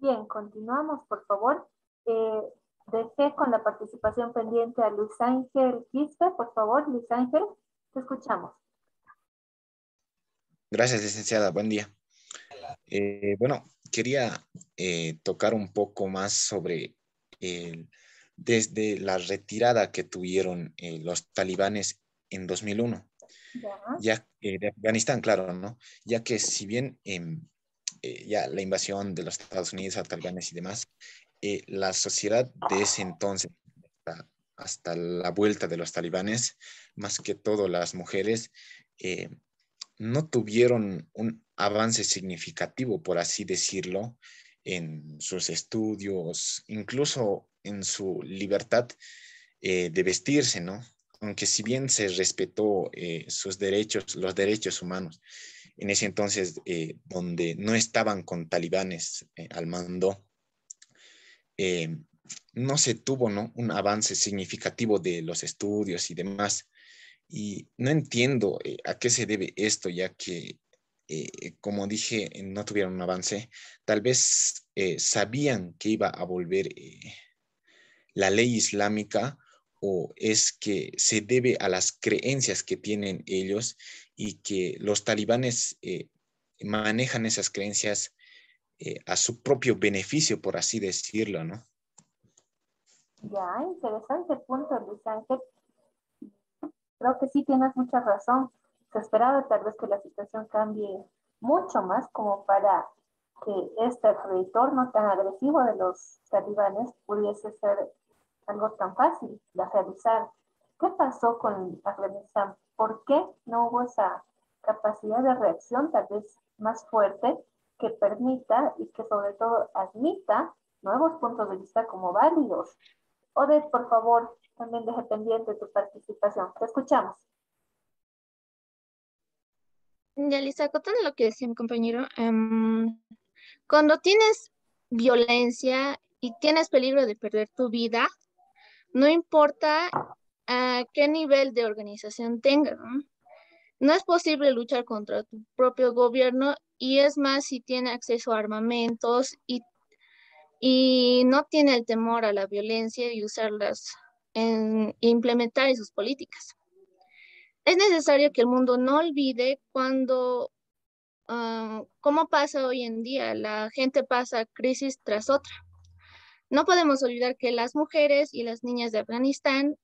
Bien, continuamos, por favor. Dejé con la participación pendiente a Luis Ángel Quispe. Por favor, Luis Ángel, te escuchamos. Gracias, licenciada. Buen día. Bueno, quería tocar un poco más sobre desde la retirada que tuvieron los talibanes en 2001, Ya, ya de Afganistán, claro, ¿no? Ya que si bien ya la invasión de los Estados Unidos a talibanes y demás, la sociedad de ese entonces, hasta la vuelta de los talibanes, más que todo las mujeres, eh, no tuvieron un avance significativo, por así decirlo, en sus estudios, incluso en su libertad de vestirse, ¿no? Aunque si bien se respetó sus derechos, los derechos humanos, en ese entonces, donde no estaban con talibanes al mando, eh, no se tuvo, ¿no?, un avance significativo de los estudios y demás. Y no entiendo a qué se debe esto, ya que, como dije, no tuvieron un avance. Tal vez sabían que iba a volver la ley islámica, o es que se debe a las creencias que tienen ellos y que los talibanes manejan esas creencias a su propio beneficio, por así decirlo, ¿no? ya, interesante punto, Luis Ángel. Creo que sí tienes mucha razón. Se esperaba tal vez que la situación cambie mucho más como para que este retorno tan agresivo de los talibanes pudiese ser algo tan fácil de realizar. ¿Qué pasó con Afganistán? ¿Por qué no hubo esa capacidad de reacción tal vez más fuerte que permita y que sobre todo admita nuevos puntos de vista como válidos? Odette, por favor, también deje pendiente tu participación. Te escuchamos. Ya, Lisa, acotando lo que decía mi compañero, cuando tienes violencia y tienes peligro de perder tu vida, no importa a qué nivel de organización tengas, ¿no? No es posible luchar contra tu propio gobierno y es más si tiene acceso a armamentos y no tiene el temor a la violencia y usarlas en implementar en sus políticas. Es necesario que el mundo no olvide cómo pasa hoy en día. La gente pasa crisis tras otra. No podemos olvidar que las mujeres y las niñas de Afganistán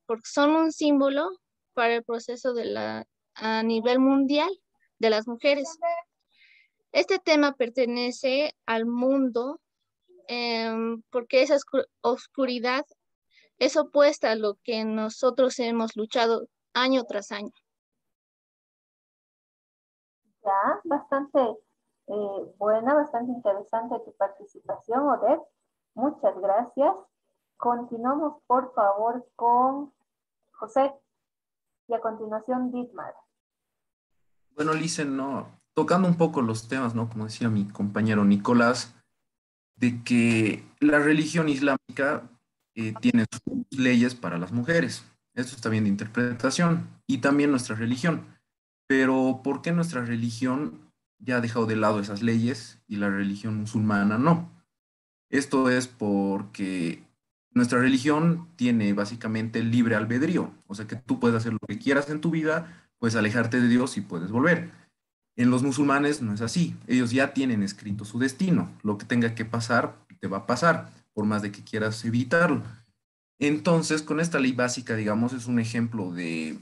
porque son un símbolo para el proceso a nivel mundial de las mujeres. Este tema pertenece al mundo porque esa oscuridad es opuesta a lo que nosotros hemos luchado año tras año. Ya, bastante buena, bastante interesante tu participación, Odette. Muchas gracias. Continuamos, por favor, con José y a continuación Dietmar. Bueno, Licen, no, tocando un poco los temas, ¿no? Como decía mi compañero Nicolás, de que la religión islámica tiene sus leyes para las mujeres. Esto está bien de interpretación. Y también nuestra religión. Pero ¿por qué nuestra religión ya ha dejado de lado esas leyes y la religión musulmana no? Esto es porque nuestra religión tiene básicamente el libre albedrío, o sea que tú puedes hacer lo que quieras en tu vida, puedes alejarte de Dios y puedes volver. En los musulmanes no es así, ellos ya tienen escrito su destino, lo que tenga que pasar te va a pasar, por más de que quieras evitarlo. Entonces, con esta ley básica, digamos, es un ejemplo de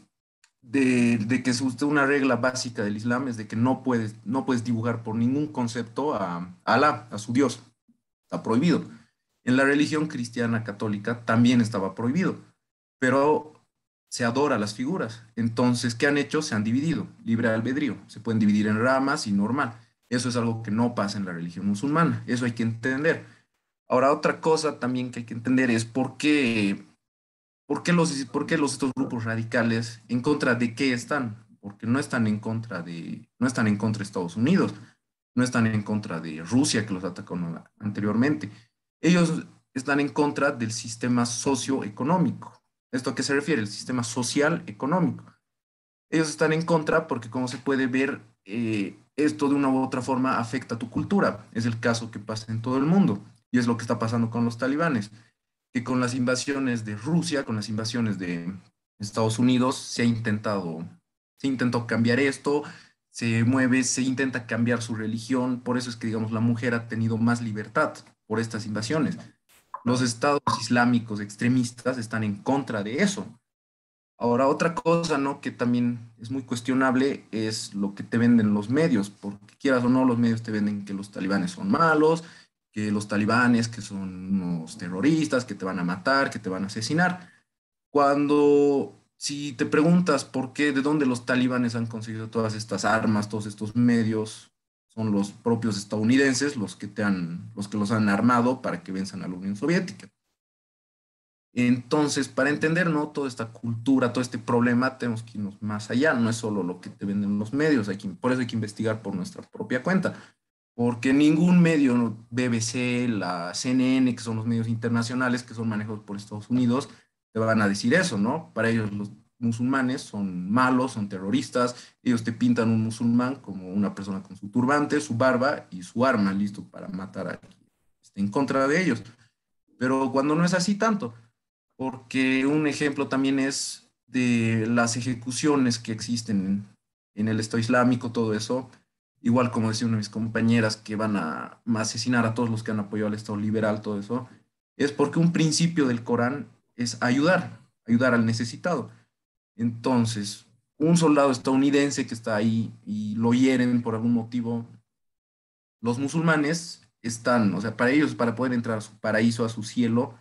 que es una regla básica del Islam, es de que no puedes dibujar por ningún concepto a Alá, a su Dios. Está prohibido. En la religión cristiana católica también estaba prohibido, pero se adora las figuras. Entonces, ¿qué han hecho? Se han dividido, libre albedrío. Se pueden dividir en ramas y normal. Eso es algo que no pasa en la religión musulmana. Eso hay que entender. Ahora, otra cosa también que hay que entender es por qué estos grupos radicales en contra de qué están. Porque no están en contra de Estados Unidos, no están en contra de Rusia, que los atacó anteriormente. Ellos están en contra del sistema socioeconómico. ¿Esto a qué se refiere? El sistema social económico. Ellos están en contra porque, como se puede ver, esto de una u otra forma afecta a tu cultura. Es el caso que pasa en todo el mundo y es lo que está pasando con los talibanes, que con las invasiones de Rusia, con las invasiones de Estados Unidos, se intentó cambiar esto, se mueve, se intenta cambiar su religión, por eso es que, digamos, la mujer ha tenido más libertad por estas invasiones. Los estados islámicos extremistas están en contra de eso. Ahora, otra cosa, ¿no? Que también es muy cuestionable es lo que te venden los medios, porque quieras o no, los medios te venden que los talibanes son malos, que los talibanes que son unos terroristas, que te van a matar, que te van a asesinar. Cuando, si te preguntas por qué, de dónde los talibanes han conseguido todas estas armas, todos estos medios, son los propios estadounidenses los que los han armado para que venzan a la Unión Soviética. Entonces, para entender, ¿no? Toda esta cultura, todo este problema, tenemos que irnos más allá. No es solo lo que te venden los medios, por eso hay que investigar por nuestra propia cuenta. Porque ningún medio, ¿no? BBC, la CNN, que son los medios internacionales que son manejados por Estados Unidos, te van a decir eso, ¿no? Para ellos los musulmanes son malos, son terroristas. Ellos te pintan un musulmán como una persona con su turbante, su barba y su arma, listo para matar a quien esté en contra de ellos. Pero cuando no es así tanto, porque un ejemplo también es de las ejecuciones que existen en el Estado Islámico, todo eso, igual como decía una de mis compañeras que van a asesinar a todos los que han apoyado al Estado liberal, todo eso, es porque un principio del Corán es ayudar al necesitado. Entonces, un soldado estadounidense que está ahí y lo hieren por algún motivo, los musulmanes están, o sea, para ellos, para poder entrar a su paraíso, a su cielo,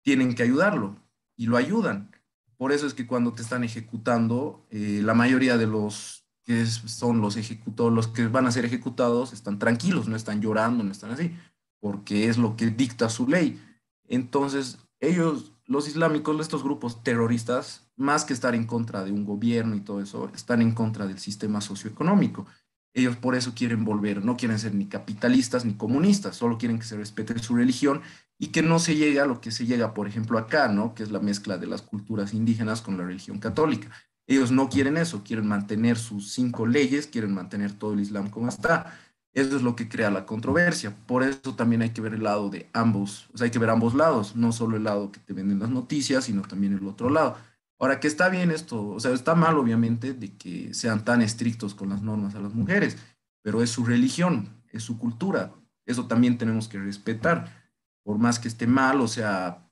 tienen que ayudarlo y lo ayudan. Por eso es que cuando te están ejecutando, la mayoría de los que son los ejecutados, los que van a ser ejecutados, están tranquilos, no están llorando, no están así, porque es lo que dicta su ley. Entonces, ellos, los islámicos, estos grupos terroristas, más que estar en contra de un gobierno y todo eso, están en contra del sistema socioeconómico. Ellos por eso quieren volver, no quieren ser ni capitalistas ni comunistas, solo quieren que se respete su religión y que no se llegue a lo que se llega, por ejemplo, acá, ¿no? Que es la mezcla de las culturas indígenas con la religión católica. Ellos no quieren eso, quieren mantener sus 5 leyes, quieren mantener todo el Islam como está. Eso es lo que crea la controversia. Por eso también hay que ver el lado de ambos, o sea, hay que ver ambos lados, no solo el lado que te venden las noticias, sino también el otro lado. Ahora, que está bien esto, o sea, está mal obviamente de que sean tan estrictos con las normas a las mujeres, pero es su religión, es su cultura, eso también tenemos que respetar por más que esté mal, o sea,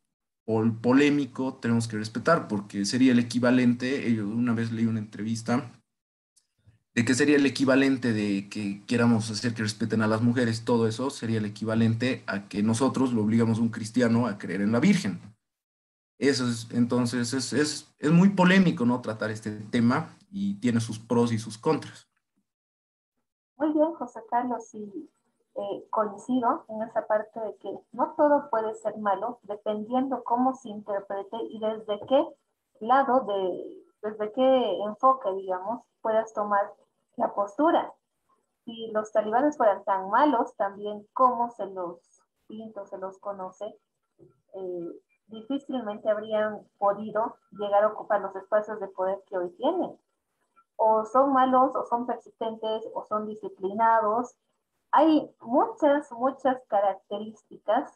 polémico, tenemos que respetar, porque sería el equivalente, yo una vez leí una entrevista, de que sería el equivalente de que queramos hacer que respeten a las mujeres, todo eso sería el equivalente a que nosotros lo obligamos a un cristiano a creer en la Virgen. Eso es, entonces, es muy polémico, ¿no? Tratar este tema y tiene sus pros y sus contras. Muy bien, José Carlos, y coincido en esa parte de que no todo puede ser malo, dependiendo cómo se interprete y desde qué lado, desde qué enfoque, digamos, puedas tomar la postura. Si los talibanes fueran tan malos, también como se los pinta, se los conoce, eh, difícilmente habrían podido llegar a ocupar los espacios de poder que hoy tienen. O son malos, o son persistentes, o son disciplinados. Hay muchas características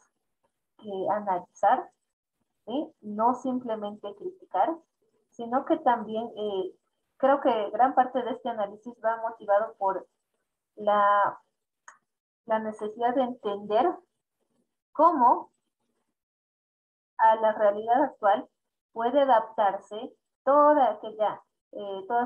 que analizar, ¿sí? No simplemente criticar, sino que también creo que gran parte de este análisis va motivado por la, la necesidad de entender cómo a la realidad actual puede adaptarse todas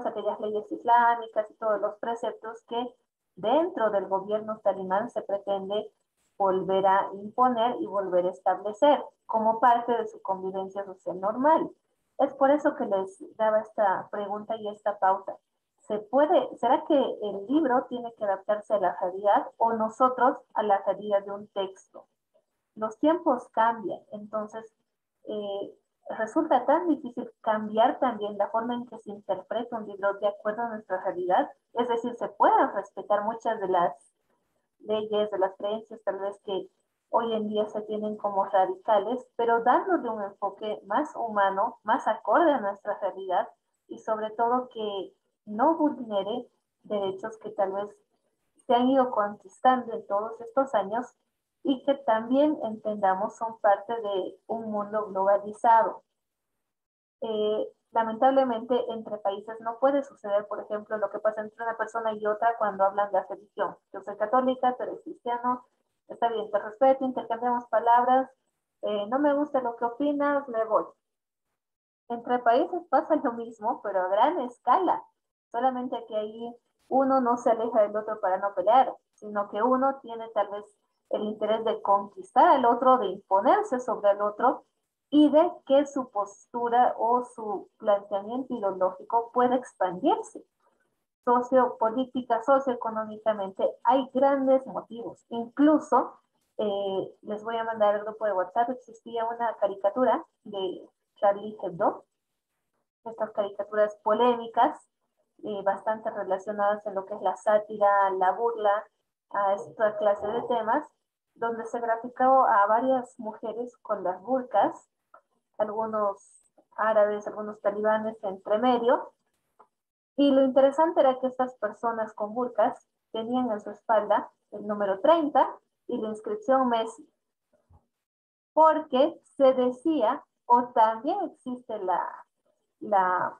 aquellas leyes islámicas y todos los preceptos que dentro del gobierno talibán se pretende volver a imponer y volver a establecer como parte de su convivencia social normal. Es por eso que les daba esta pregunta y esta pauta. ¿Será que el libro tiene que adaptarse a la realidad o nosotros a la realidad de un texto? Los tiempos cambian, entonces eh, resulta tan difícil cambiar también la forma en que se interpreta un libro de acuerdo a nuestra realidad. Es decir, se pueden respetar muchas de las leyes, de las creencias tal vez que hoy en día se tienen como radicales, pero dándole un enfoque más humano, más acorde a nuestra realidad y sobre todo que no vulnere derechos que tal vez se han ido conquistando en todos estos años y que también entendamos son parte de un mundo globalizado. Lamentablemente entre países no puede suceder, por ejemplo, lo que pasa entre una persona y otra cuando hablan de la religión. Yo soy católica, tú eres cristiano, está bien, te respeto, intercambiamos palabras, no me gusta lo que opinas, me voy. Entre países pasa lo mismo, pero a gran escala. Solamente que ahí uno no se aleja del otro para no pelear, sino que uno tiene tal vez el interés de conquistar al otro, de imponerse sobre el otro y de que su postura o su planteamiento ideológico pueda expandirse. Sociopolítica, socioeconómicamente, hay grandes motivos. Incluso, les voy a mandar al grupo de WhatsApp, existía una caricatura de Charlie Hebdo, estas caricaturas polémicas, bastante relacionadas en lo que es la sátira, la burla, a esta clase de temas, donde se graficaba a varias mujeres con las burkas, algunos árabes, algunos talibanes entre medio, y lo interesante era que estas personas con burkas tenían en su espalda el número 30 y la inscripción Messi, porque se decía, o también existe la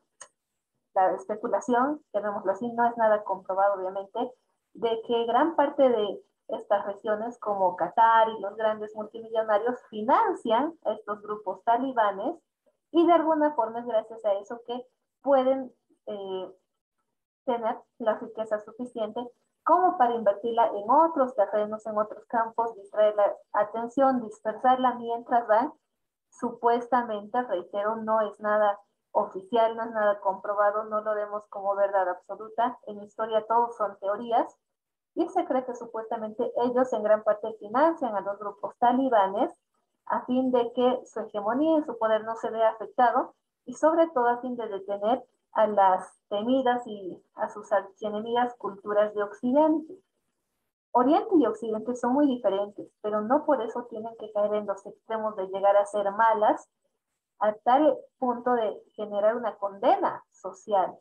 especulación, llamémoslo así, no es nada comprobado obviamente, de que gran parte de estas regiones como Qatar y los grandes multimillonarios financian a estos grupos talibanes y de alguna forma es gracias a eso que pueden tener la riqueza suficiente como para invertirla en otros terrenos, en otros campos, distraer la atención, dispersarla mientras van supuestamente, reitero, no es nada oficial, no es nada comprobado, no lo vemos como verdad absoluta. En historia todos son teorías y se cree que supuestamente ellos en gran parte financian a los grupos talibanes a fin de que su hegemonía y su poder no se vea afectado y sobre todo a fin de detener a las temidas y a sus archienemigas culturas de Occidente. Oriente y Occidente son muy diferentes, pero no por eso tienen que caer en los extremos de llegar a ser malas a tal punto de generar una condena social,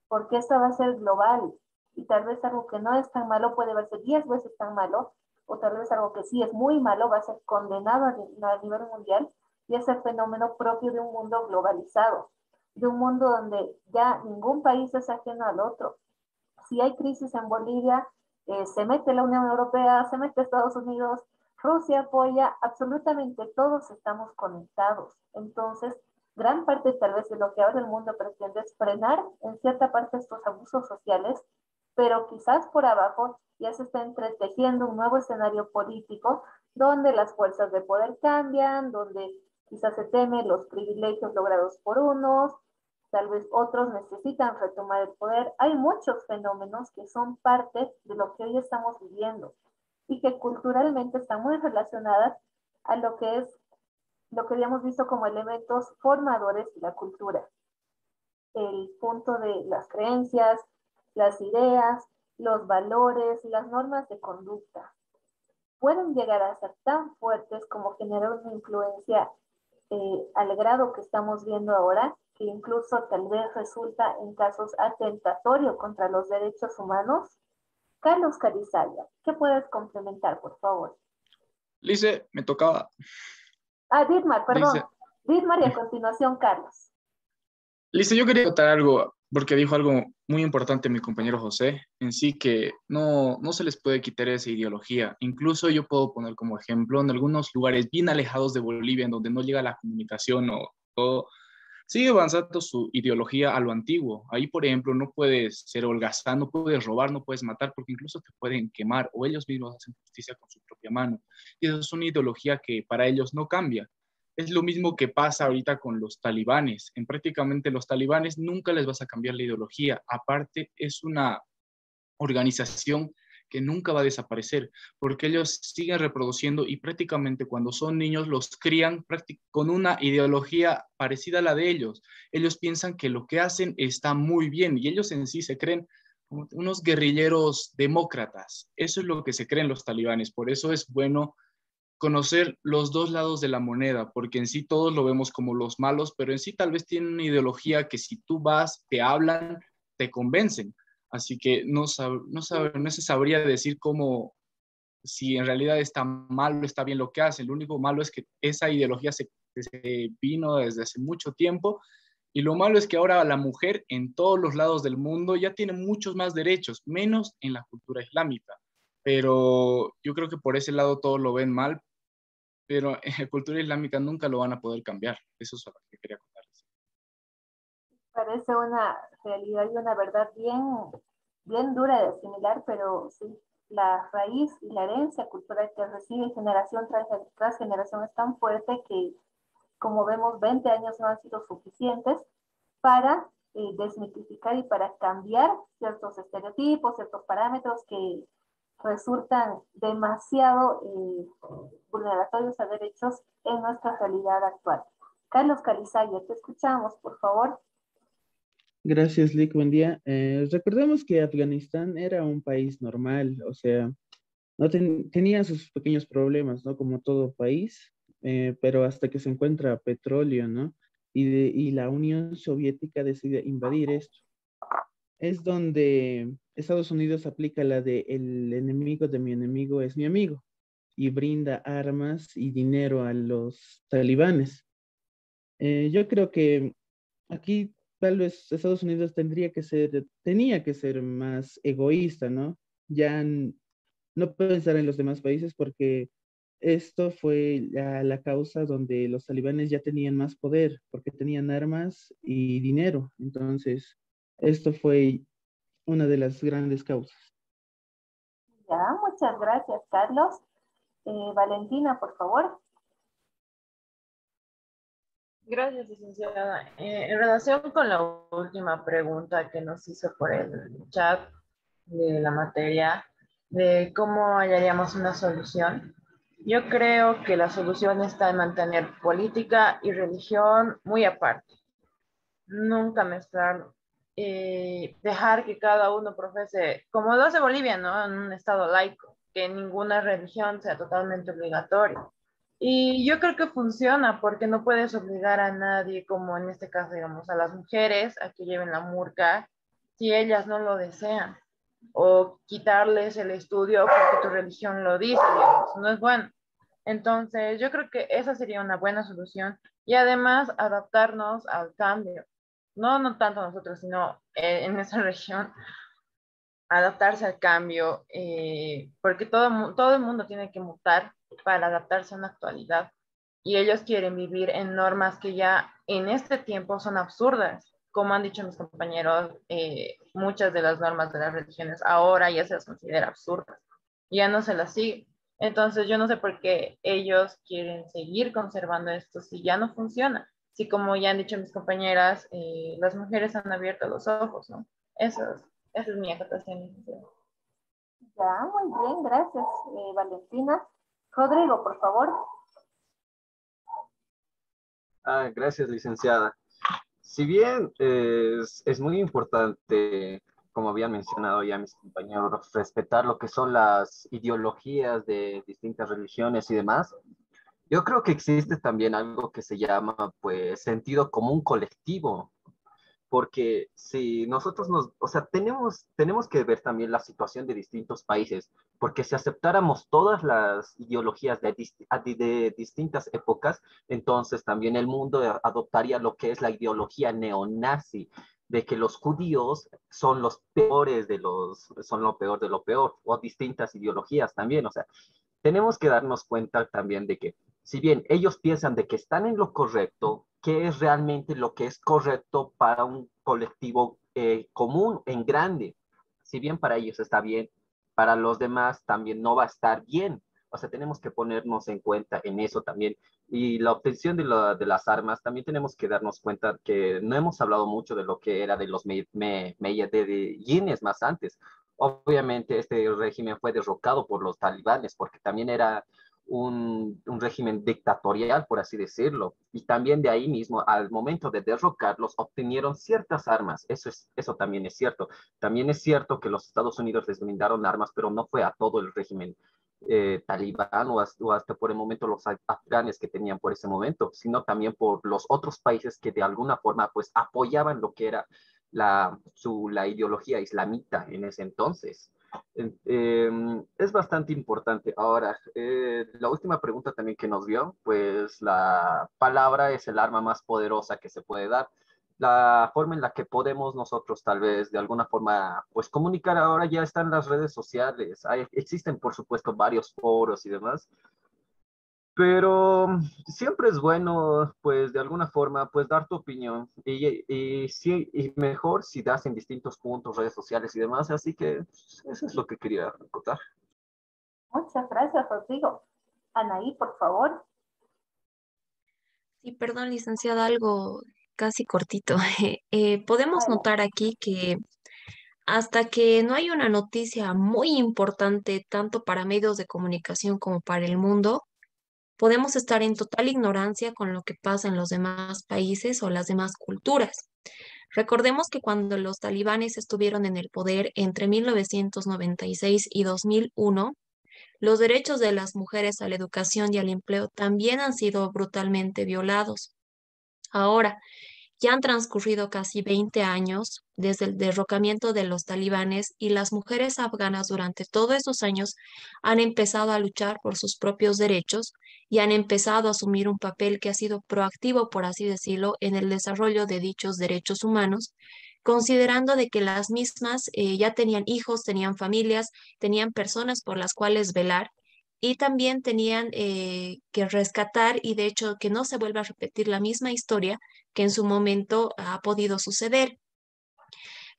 porque esto va a ser global y tal vez algo que no es tan malo puede verse 10 veces tan malo, o tal vez algo que sí es muy malo va a ser condenado a nivel mundial y es el fenómeno propio de un mundo globalizado, de un mundo donde ya ningún país es ajeno al otro. Si hay crisis en Bolivia, se mete la Unión Europea, se mete Estados Unidos, Rusia apoya, absolutamente todos estamos conectados. Entonces, gran parte tal vez de lo que ahora el mundo pretende es frenar en cierta parte estos abusos sociales, pero quizás por abajo ya se está entretejiendo un nuevo escenario político donde las fuerzas de poder cambian, donde quizás se teme los privilegios logrados por unos, tal vez otros necesitan retomar el poder. Hay muchos fenómenos que son parte de lo que hoy estamos viviendo y que culturalmente están muy relacionadas a lo que es lo que habíamos visto como elementos formadores de la cultura. El punto de las creencias, las ideas, los valores, las normas de conducta. Pueden llegar a ser tan fuertes como generar una influencia al grado que estamos viendo ahora, que incluso tal vez resulta en casos atentatorios contra los derechos humanos. Carlos Carizaya, ¿qué puedes complementar, por favor? Lice, me tocaba. Dietmar, perdón. Lice. Dietmar y a continuación Carlos. Lice, yo quería contar algo, porque dijo algo muy importante mi compañero José, en sí que no se les puede quitar esa ideología. Incluso yo puedo poner como ejemplo en algunos lugares bien alejados de Bolivia, en donde no llega la comunicación o todo, sigue avanzando su ideología a lo antiguo. Ahí, por ejemplo, no puedes ser holgazán, no puedes robar, no puedes matar, porque incluso te pueden quemar o ellos mismos hacen justicia con su propia mano. Y esa es una ideología que para ellos no cambia. Es lo mismo que pasa ahorita con los talibanes. En prácticamente los talibanes nunca les vas a cambiar la ideología. Aparte, es una organización que nunca va a desaparecer, porque ellos siguen reproduciendo y prácticamente cuando son niños los crían con una ideología parecida a la de ellos. Ellos piensan que lo que hacen está muy bien y ellos en sí se creen como unos guerrilleros demócratas. Eso es lo que se creen los talibanes. Por eso es bueno conocer los dos lados de la moneda, porque en sí todos lo vemos como los malos, pero en sí tal vez tienen una ideología que si tú vas, te hablan, te convencen. Así que no se sabría decir cómo, si en realidad está mal o está bien lo que hace. Lo único malo es que esa ideología se vino desde hace mucho tiempo, y lo malo es que ahora la mujer en todos los lados del mundo ya tiene muchos más derechos, menos en la cultura islámica. Pero yo creo que por ese lado todos lo ven mal, pero en la cultura islámica nunca lo van a poder cambiar. Eso es lo que quería contarles. Parece una realidad y una verdad bien dura de asimilar, pero sí, la raíz y la herencia cultural que recibe generación tras generación es tan fuerte que, como vemos, 20 años no han sido suficientes para desmitificar y para cambiar ciertos estereotipos, ciertos parámetros que resultan demasiado vulneratorios a derechos en nuestra realidad actual. Carlos Calizaya, te escuchamos, por favor. Gracias, Lick. Buen día. Recordemos que Afganistán era un país normal, o sea, no tenía sus pequeños problemas, ¿no? Como todo país, pero hasta que se encuentra petróleo, ¿no? Y la Unión Soviética decide invadir esto. Es donde Estados Unidos aplica la de el enemigo de mi enemigo es mi amigo y brinda armas y dinero a los talibanes. Yo creo que aquí tal vez Estados Unidos tenía que ser más egoísta, ¿no? No pensar en los demás países porque esto fue la causa donde los talibanes ya tenían más poder, porque tenían armas y dinero. Entonces, esto fue una de las grandes causas. Ya, muchas gracias, Carlos. Valentina, por favor. Gracias, licenciada. En relación con la última pregunta que nos hizo por el chat de la materia, de cómo hallaríamos una solución, yo creo que la solución está en mantener política y religión muy aparte. Nunca mezclar, dejar que cada uno profese, como lo hace Bolivia, ¿no? En un estado laico, que ninguna religión sea totalmente obligatoria. Y yo creo que funciona porque no puedes obligar a nadie, como en este caso, digamos, a las mujeres a que lleven la murca si ellas no lo desean. O quitarles el estudio porque tu religión lo dice, digamos, no es bueno. Entonces, yo creo que esa sería una buena solución y además adaptarnos al cambio. No tanto nosotros, sino en esa región, adaptarse al cambio, porque todo el mundo tiene que mutar para adaptarse a una actualidad. Y ellos quieren vivir en normas que ya en este tiempo son absurdas. Como han dicho mis compañeros, muchas de las normas de las religiones ahora ya se las considera absurdas. Ya no se las sigue. Entonces yo no sé por qué ellos quieren seguir conservando esto si ya no funciona. Si como ya han dicho mis compañeras, las mujeres han abierto los ojos, ¿no? Esa es mi acotación. Ya, muy bien, gracias, Valentina. Rodrigo, por favor. Gracias, licenciada. Si bien es muy importante, como habían mencionado ya mis compañeros, respetar lo que son las ideologías de distintas religiones y demás, yo creo que existe también algo que se llama, pues, sentido común colectivo, porque si nosotros o sea, tenemos que ver también la situación de distintos países, porque si aceptáramos todas las ideologías de distintas épocas, entonces también el mundo adoptaría lo que es la ideología neonazi, de que los judíos son los peores son lo peor de lo peor, o distintas ideologías también, o sea, tenemos que darnos cuenta también de que si bien ellos piensan de que están en lo correcto, ¿qué es realmente lo que es correcto para un colectivo común en grande? Si bien para ellos está bien, para los demás también no va a estar bien. O sea, tenemos que ponernos en cuenta en eso también. Y la obtención de las armas, también tenemos que darnos cuenta que no hemos hablado mucho de lo que era de los Meyadines más antes. Obviamente este régimen fue derrocado por los talibanes porque también era un régimen dictatorial, por así decirlo. Y también de ahí mismo, al momento de derrocarlos, obtenieron ciertas armas. Eso también es cierto. También es cierto que los Estados Unidos les brindaron armas, pero no fue a todo el régimen talibán o hasta por el momento los afganes que tenían por ese momento, sino también por los otros países que de alguna forma pues apoyaban lo que era la ideología islamita en ese entonces. Es bastante importante. Ahora, la última pregunta también que nos dio, pues la palabra es el arma más poderosa que se puede dar. La forma en la que podemos nosotros tal vez de alguna forma pues comunicar ahora ya están las redes sociales. Existen por supuesto varios foros y demás, pero siempre es bueno, pues, de alguna forma, pues, dar tu opinión. Sí, y mejor si das en distintos puntos, redes sociales y demás. Así que pues, eso es lo que quería contar. Muchas gracias, Rodrigo. Anaí, por favor. Sí, perdón, licenciada, algo casi cortito. Podemos Adelante. notar aquí que hasta que no hay una noticia muy importante, tanto para medios de comunicación como para el mundo, podemos estar en total ignorancia con lo que pasa en los demás países o las demás culturas. Recordemos que cuando los talibanes estuvieron en el poder entre 1996 y 2001, los derechos de las mujeres a la educación y al empleo también han sido brutalmente violados. Ahora, ya han transcurrido casi 20 años desde el derrocamiento de los talibanes y las mujeres afganas durante todos esos años han empezado a luchar por sus propios derechos y han empezado a asumir un papel que ha sido proactivo, por así decirlo, en el desarrollo de dichos derechos humanos, considerando de que las mismas ya tenían hijos, tenían familias, tenían personas por las cuales velar. Y también tenían que rescatar y de hecho que no se vuelva a repetir la misma historia que en su momento ha podido suceder.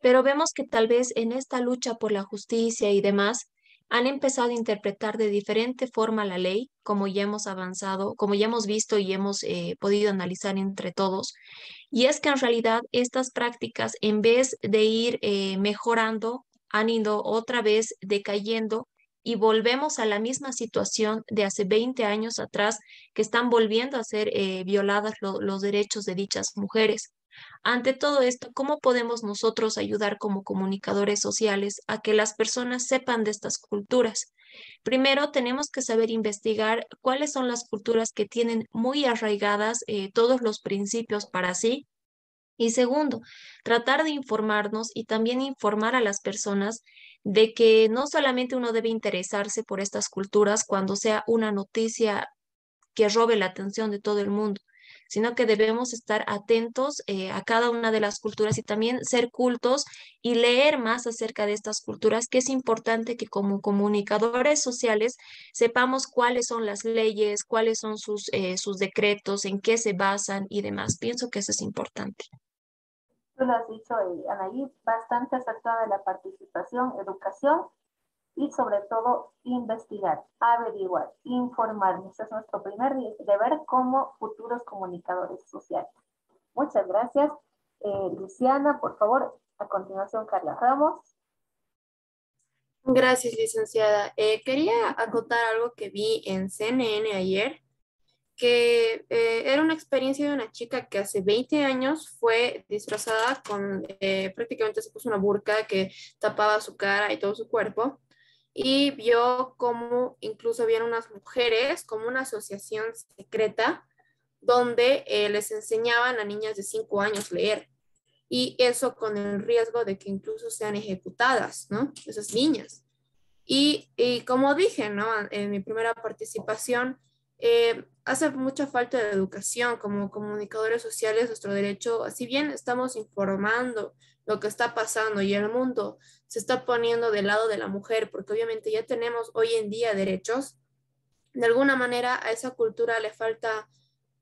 Pero vemos que tal vez en esta lucha por la justicia y demás han empezado a interpretar de diferente forma la ley, como ya hemos avanzado, como ya hemos visto y hemos podido analizar entre todos. Y es que en realidad estas prácticas, en vez de ir mejorando, han ido otra vez decayendo y volvemos a la misma situación de hace 20 años atrás, que están volviendo a ser violadas los derechos de dichas mujeres. Ante todo esto, ¿cómo podemos nosotros ayudar como comunicadores sociales a que las personas sepan de estas culturas? Primero, tenemos que saber investigar cuáles son las culturas que tienen muy arraigadas todos los principios para sí. Y segundo, tratar de informarnos y también informar a las personas de que no solamente uno debe interesarse por estas culturas cuando sea una noticia que robe la atención de todo el mundo, sino que debemos estar atentos a cada una de las culturas y también ser cultos y leer más acerca de estas culturas, que es importante que como comunicadores sociales sepamos cuáles son las leyes, cuáles son sus decretos, en qué se basan y demás. Pienso que eso es importante. Tú lo has dicho, Anaí, bastante acerca de la participación, educación y sobre todo investigar, averiguar, informarnos. Ese es nuestro primer deber como futuros comunicadores sociales. Muchas gracias. Luciana, por favor, a continuación Carla Ramos. Gracias, licenciada. Quería acotar algo que vi en CNN ayer, que era una experiencia de una chica que hace 20 años fue disfrazada con, prácticamente se puso una burka que tapaba su cara y todo su cuerpo, y vio como incluso habían unas mujeres, como una asociación secreta, donde les enseñaban a niñas de 5 años leer. Y eso con el riesgo de que incluso sean ejecutadas, ¿no? Esas niñas. Y como dije, ¿no? En mi primera participación, hace mucha falta de educación como comunicadores sociales. Nuestro derecho, si bien estamos informando lo que está pasando y el mundo se está poniendo del lado de la mujer, porque obviamente ya tenemos hoy en día derechos, de alguna manera a esa cultura le falta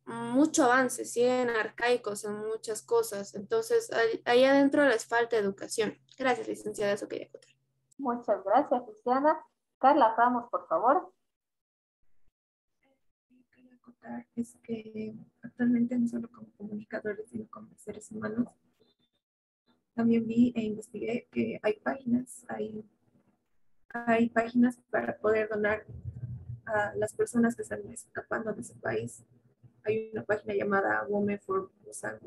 mucho avance, siguen arcaicos en muchas cosas. Entonces, ahí adentro les falta educación. Gracias, licenciada, eso quería contar. Muchas gracias, Luciana. Carla Ramos, por favor. Quería acotar es que actualmente no solo como comunicadores, sino como seres humanos, también vi e investigué que hay páginas para poder donar a las personas que están escapando de ese país. Hay una página llamada Women for Busan,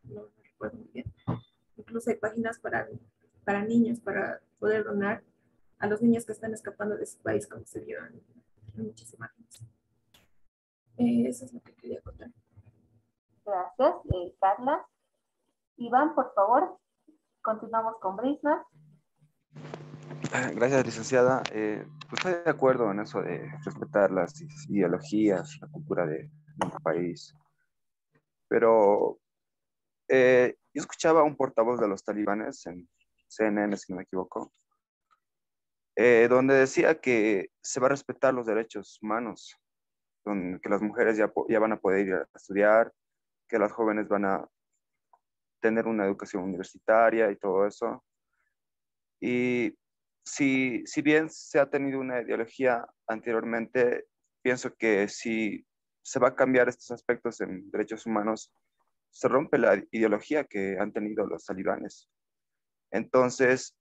no recuerdo muy bien. Incluso hay páginas para niños, para poder donar a los niños que están escapando de ese país, como se vio en muchas imágenes. Eso es lo que quería contar. Gracias, Carla. Iván, por favor. Continuamos con Brisna. Gracias, licenciada. Estoy de acuerdo en eso de respetar las ideologías, la cultura de un país, pero yo escuchaba a un portavoz de los talibanes en CNN, si no me equivoco, donde decía que se va a respetar los derechos humanos, que las mujeres ya van a poder ir a estudiar, que las jóvenes van a tener una educación universitaria y todo eso. Y si bien se ha tenido una ideología anteriormente, pienso que si se va a cambiar estos aspectos en derechos humanos, se rompe la ideología que han tenido los talibanes. Entonces,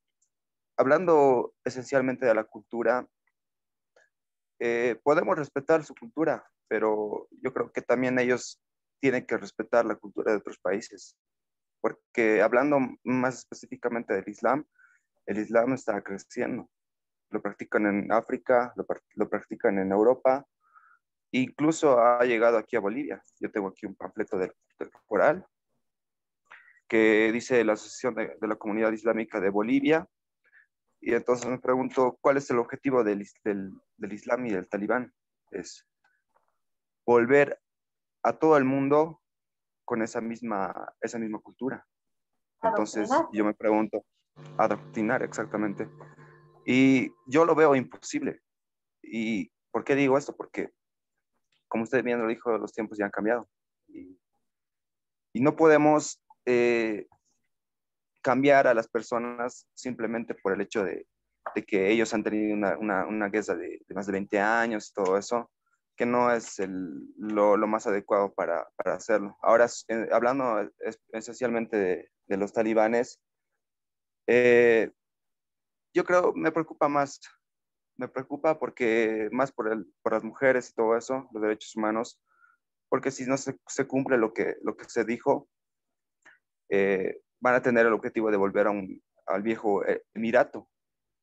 hablando esencialmente de la cultura, podemos respetar su cultura, pero yo creo que también ellos tienen que respetar la cultura de otros países, porque hablando más específicamente del Islam, el Islam está creciendo. Lo practican en África, lo practican en Europa, incluso ha llegado aquí a Bolivia. Yo tengo aquí un panfleto del Corán que dice la Asociación de la Comunidad Islámica de Bolivia, y entonces me pregunto, ¿cuál es el objetivo del Islam y del Talibán? Es volver a todo el mundo con esa misma cultura. Entonces Adoctrinar. yo me pregunto, adoctrinar exactamente. Y yo lo veo imposible. ¿Y por qué digo esto? Porque, como usted bien lo dijo, los tiempos ya han cambiado. Y no podemos cambiar a las personas simplemente por el hecho de que ellos han tenido una guerra de más de 20 años y todo eso, que no es lo más adecuado para hacerlo. Ahora, hablando esencialmente de los talibanes, yo creo, me preocupa porque más por las mujeres y todo eso, los derechos humanos, porque si no se cumple lo que se dijo, van a tener el objetivo de volver al viejo emirato,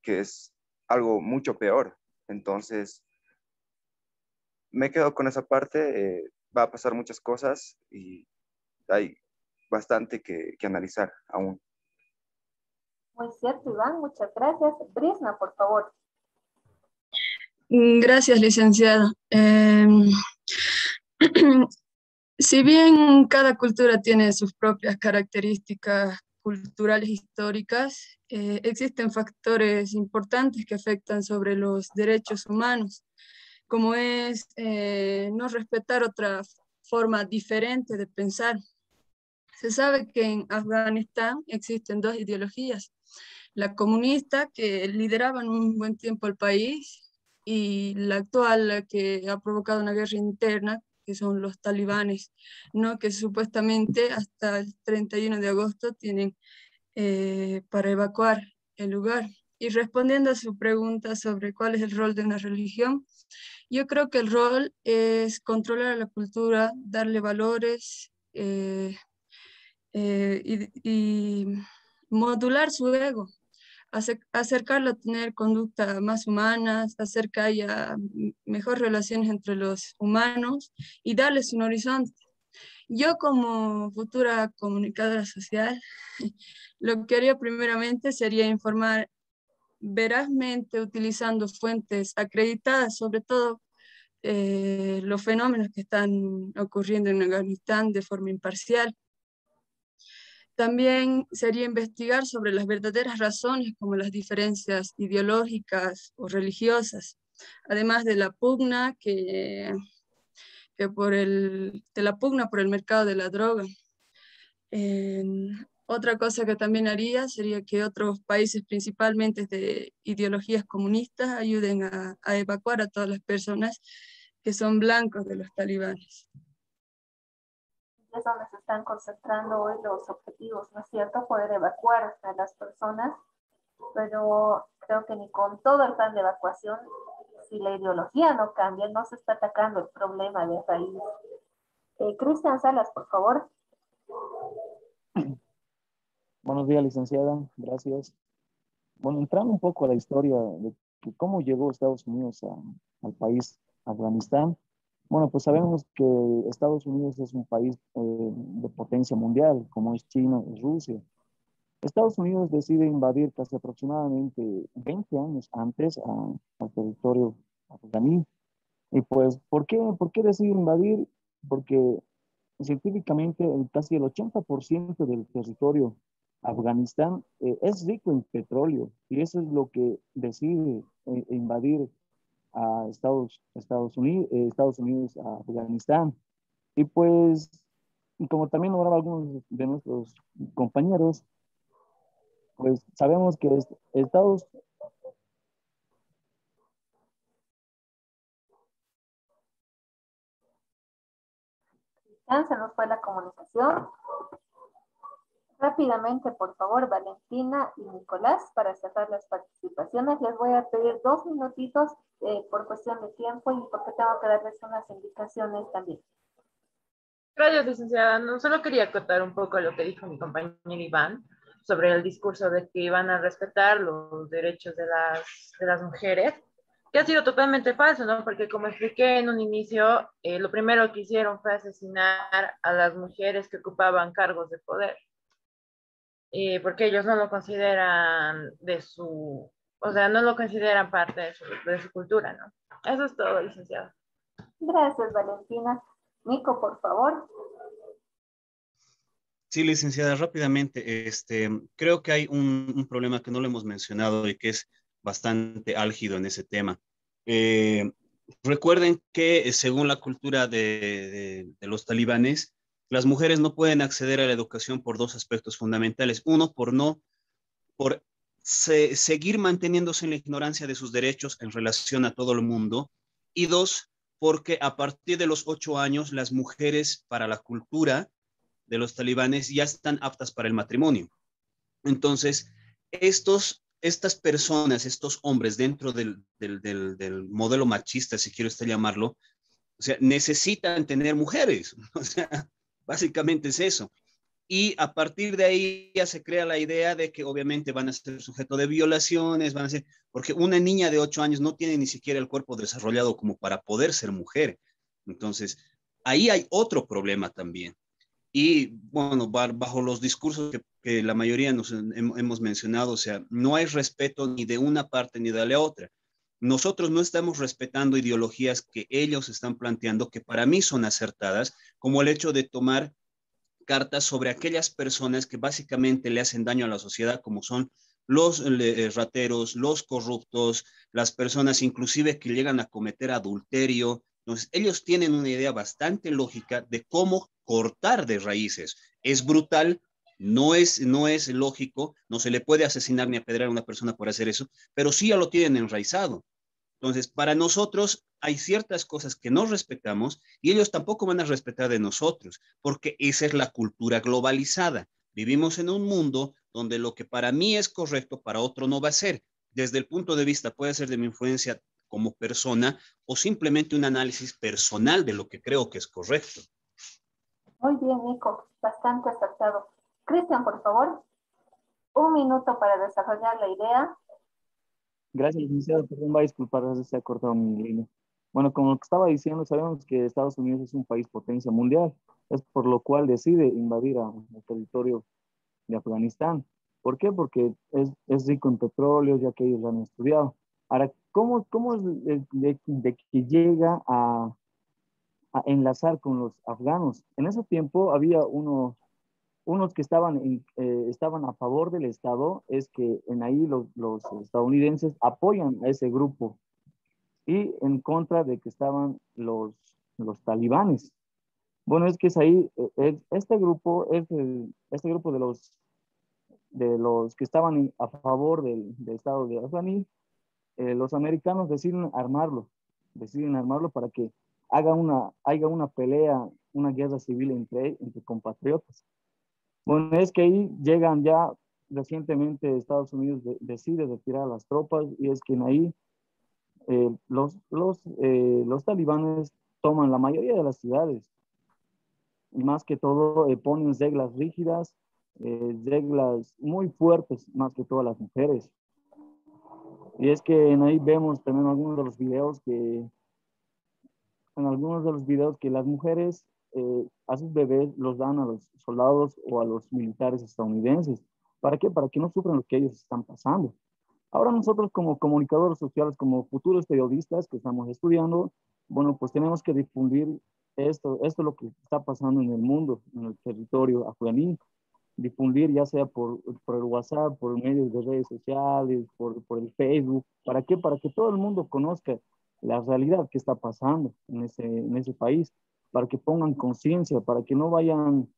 que es algo mucho peor. Entonces, me quedo con esa parte, va a pasar muchas cosas y hay bastante que analizar aún. Muy cierto, Iván, muchas gracias. Brisna, por favor. Gracias, licenciada. Si bien cada cultura tiene sus propias características culturales históricas, existen factores importantes que afectan sobre los derechos humanos, como es no respetar otra forma diferente de pensar. Se sabe que en Afganistán existen dos ideologías, la comunista, que lideraba en un buen tiempo el país, y la actual, la que ha provocado una guerra interna, que son los talibanes, ¿no? Que supuestamente hasta el 31 de agosto tienen para evacuar el lugar. Y respondiendo a su pregunta sobre cuál es el rol de una religión, yo creo que el rol es controlar a la cultura, darle valores y modular su ego, acercarlo a tener conductas más humanas, hacer que haya mejores relaciones entre los humanos y darles un horizonte. Yo como futura comunicadora social, lo que haría primeramente sería informar verazmente utilizando fuentes acreditadas, sobre todo los fenómenos que están ocurriendo en Afganistán de forma imparcial. También sería investigar sobre las verdaderas razones, como las diferencias ideológicas o religiosas, además de la pugna de la pugna por el mercado de la droga. Otra cosa que también haría sería que otros países, principalmente de ideologías comunistas, ayuden a evacuar a todas las personas que son blancos de los talibanes. Es donde se están concentrando hoy los objetivos, ¿no es cierto? Poder evacuar a las personas, pero creo que ni con todo el plan de evacuación, si la ideología no cambia, no se está atacando el problema de raíz. Cristian Salas, por favor. Buenos días, licenciada. Gracias. Bueno, entrando un poco a la historia de cómo llegó Estados Unidos al país Afganistán. Bueno, pues sabemos que Estados Unidos es un país de potencia mundial, como es China y Rusia. Estados Unidos decide invadir casi aproximadamente 20 años antes al territorio afganí. Y pues, ¿por qué decide invadir? Porque científicamente casi el 80% del territorio Afganistán es rico en petróleo y eso es lo que decide invadir a Estados Unidos a Afganistán. Y pues, como también lo hablaba algunos de nuestros compañeros, pues sabemos que Estados Se nos fue la comunicación. Rápidamente, por favor, Valentina y Nicolás, para cerrar las participaciones, les voy a pedir 2 minutitos por cuestión de tiempo y porque tengo que darles unas indicaciones también. Gracias, licenciada. No, solo quería acotar un poco lo que dijo mi compañero Iván sobre el discurso de que iban a respetar los derechos de las mujeres, que ha sido totalmente falso, ¿no? Porque como expliqué en un inicio, lo primero que hicieron fue asesinar a las mujeres que ocupaban cargos de poder, porque ellos no lo consideran o sea, no lo consideran parte de su cultura, ¿no? Eso es todo, licenciada. Gracias, Valentina. Nico, por favor. Sí, licenciada, rápidamente, creo que hay un problema que no lo hemos mencionado y que es bastante álgido en ese tema. Eh, Recuerden que según la cultura de los talibanes, las mujeres no pueden acceder a la educación por 2 aspectos fundamentales. Uno, por seguir manteniéndose en la ignorancia de sus derechos en relación a todo el mundo. Y dos, porque a partir de los 8 años, las mujeres para la cultura de los talibanes ya están aptas para el matrimonio. Entonces, estas personas, estos hombres dentro del modelo machista, si quiero usted llamarlo, o sea, necesitan tener mujeres. O sea, básicamente es eso. Y a partir de ahí ya se crea la idea de que obviamente van a ser sujeto de violaciones, van a ser, porque una niña de 8 años no tiene ni siquiera el cuerpo desarrollado como para poder ser mujer. Entonces, ahí hay otro problema también. Y bueno, bajo los discursos que la mayoría nos hemos mencionado, o sea, no hay respeto ni de una parte ni de la otra. Nosotros no estamos respetando ideologías que ellos están planteando, que para mí son acertadas, como el hecho de tomar cartas sobre aquellas personas que básicamente le hacen daño a la sociedad, como son los rateros, los corruptos, las personas inclusive que llegan a cometer adulterio. Entonces, ellos tienen una idea bastante lógica de cómo cortar de raíces. Es brutal, no es lógico, no se le puede asesinar ni apedrear a una persona por hacer eso, pero sí ya lo tienen enraizado. Entonces, para nosotros hay ciertas cosas que no respetamos y ellos tampoco van a respetar de nosotros, porque esa es la cultura globalizada. Vivimos en un mundo donde lo que para mí es correcto, para otro no va a ser. Desde el punto de vista, puede ser de mi influencia como persona o simplemente un análisis personal de lo que creo que es correcto. Muy bien, Nico, bastante acertado. Cristian, por favor, 1 minuto para desarrollar la idea. Gracias, licenciado. Perdón, va a disculpar, se ha cortado mi línea. Bueno, como lo que estaba diciendo, sabemos que Estados Unidos es un país potencia mundial, es por lo cual decide invadir el territorio de Afganistán. ¿Por qué? Porque es rico en petróleo, ya que ellos lo han estudiado. Ahora, ¿cómo es de que llega a enlazar con los afganos? En ese tiempo había unos que estaban a favor del Estado, es que en ahí los estadounidenses apoyan a ese grupo y en contra de que estaban los talibanes. Bueno, es que es ahí, este grupo este grupo de los que estaban a favor del Estado de Afganistán, los americanos deciden armarlo para que haya una pelea, una guerra civil entre compatriotas. Bueno, es que ahí llegan ya recientemente Estados Unidos decide retirar las tropas y es que en ahí los talibanes toman la mayoría de las ciudades y más que todo ponen reglas rígidas, reglas muy fuertes, más que todas las mujeres. Y es que en ahí vemos también en algunos de los videos que las mujeres a sus bebés los dan a los soldados o a los militares estadounidenses. ¿Para qué? Para que no sufran lo que ellos están pasando. Ahora nosotros como comunicadores sociales, como futuros periodistas que estamos estudiando, bueno, pues tenemos que difundir esto es lo que está pasando en el mundo, en el territorio afganí, difundir ya sea por el WhatsApp, por medios de redes sociales, por el Facebook. ¿Para qué? Para que todo el mundo conozca la realidad que está pasando en ese país, para que pongan conciencia, para que no vayan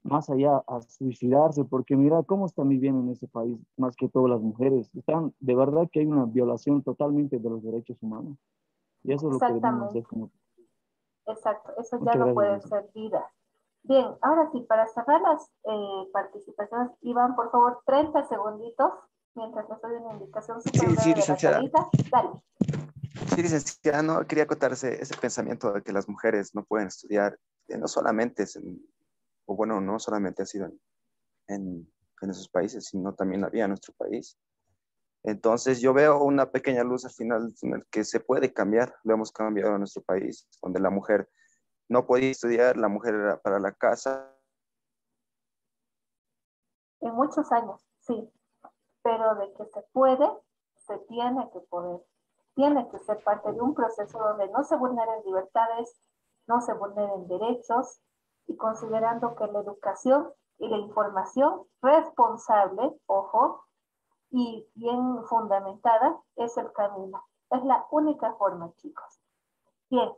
más allá a suicidarse, porque mira cómo están viviendo en ese país, más que todas las mujeres. Están, de verdad que hay una violación totalmente de los derechos humanos. Y eso es lo que debemos hacer Exactamente, como... exacto, eso ya Muchas no gracias, puede Luisa. ser vida. Bien, ahora sí, para cerrar las participaciones, Iván, por favor, 30 segunditos, mientras les doy una indicación súper Sí, sí, breve de la licenciada. salita. Dale. Sí, licenciada, no, quería acotarse ese pensamiento de que las mujeres no pueden estudiar, no solamente o bueno, no solamente ha sido en esos países, sino también había en nuestro país. Entonces yo veo una pequeña luz al final en el que se puede cambiar, lo hemos cambiado en nuestro país, donde la mujer no podía estudiar, la mujer era para la casa. En muchos años, sí, pero de que se puede, se tiene que poder. Tiene que ser parte de un proceso donde no se vulneren libertades, no se vulneren derechos, y considerando que la educación y la información responsable, ojo, y bien fundamentada es el camino. Es la única forma, chicos. Bien,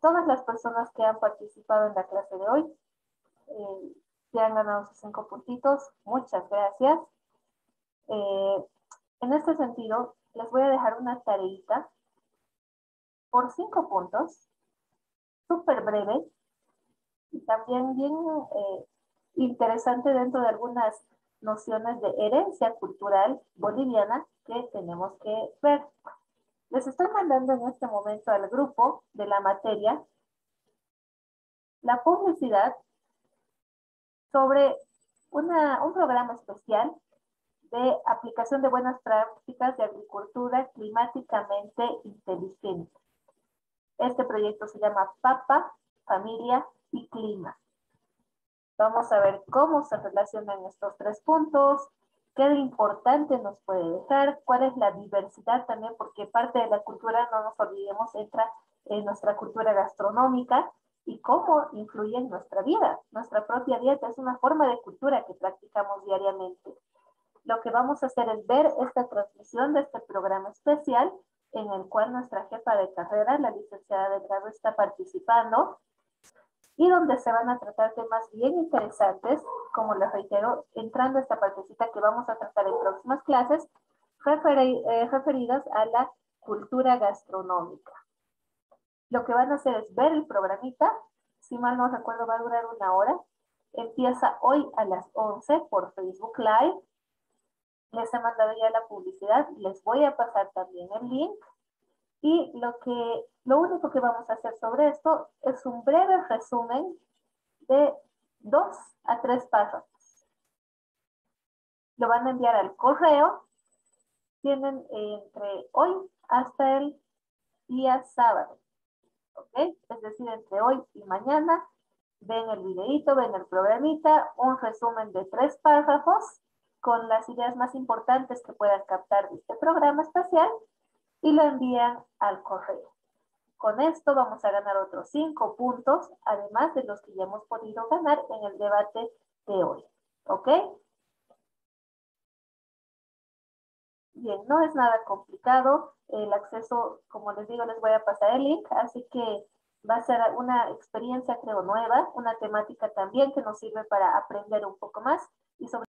todas las personas que han participado en la clase de hoy ya han ganado sus 5 puntitos. Muchas gracias. En este sentido, les voy a dejar una tareita por 5 puntos, súper breve y también bien interesante dentro de algunas nociones de herencia cultural boliviana que tenemos que ver. Les estoy mandando en este momento al grupo de la materia la publicidad sobre un programa especial de aplicación de buenas prácticas de agricultura climáticamente inteligente. Este proyecto se llama Papa, Familia y Clima. Vamos a ver cómo se relacionan estos 3 puntos, qué de importante nos puede dejar, cuál es la diversidad también, porque parte de la cultura, no nos olvidemos, entra en nuestra cultura gastronómica y cómo influye en nuestra vida. Nuestra propia dieta es una forma de cultura que practicamos diariamente. Lo que vamos a hacer es ver esta transmisión de este programa especial en el cual nuestra jefa de carrera, la licenciada Delgado, está participando y donde se van a tratar temas bien interesantes, como les reitero, entrando a esta partecita que vamos a tratar en próximas clases, referidas a la cultura gastronómica. Lo que van a hacer es ver el programita, si mal no recuerdo va a durar 1 hora, empieza hoy a las 11 por Facebook Live. Les he mandado ya la publicidad, les voy a pasar también el link. Y lo único que vamos a hacer sobre esto es un breve resumen de 2 a 3 párrafos. Lo van a enviar al correo. Tienen entre hoy hasta el día sábado. ¿Ok? Es decir, entre hoy y mañana ven el videito, ven el programita, un resumen de 3 párrafos con las ideas más importantes que puedan captar de este programa especial y lo envían al correo. Con esto vamos a ganar otros 5 puntos, además de los que ya hemos podido ganar en el debate de hoy. ¿Ok? Bien, no es nada complicado. El acceso, como les digo, les voy a pasar el link, así que va a ser una experiencia, creo, nueva, una temática también que nos sirve para aprender un poco más y sobre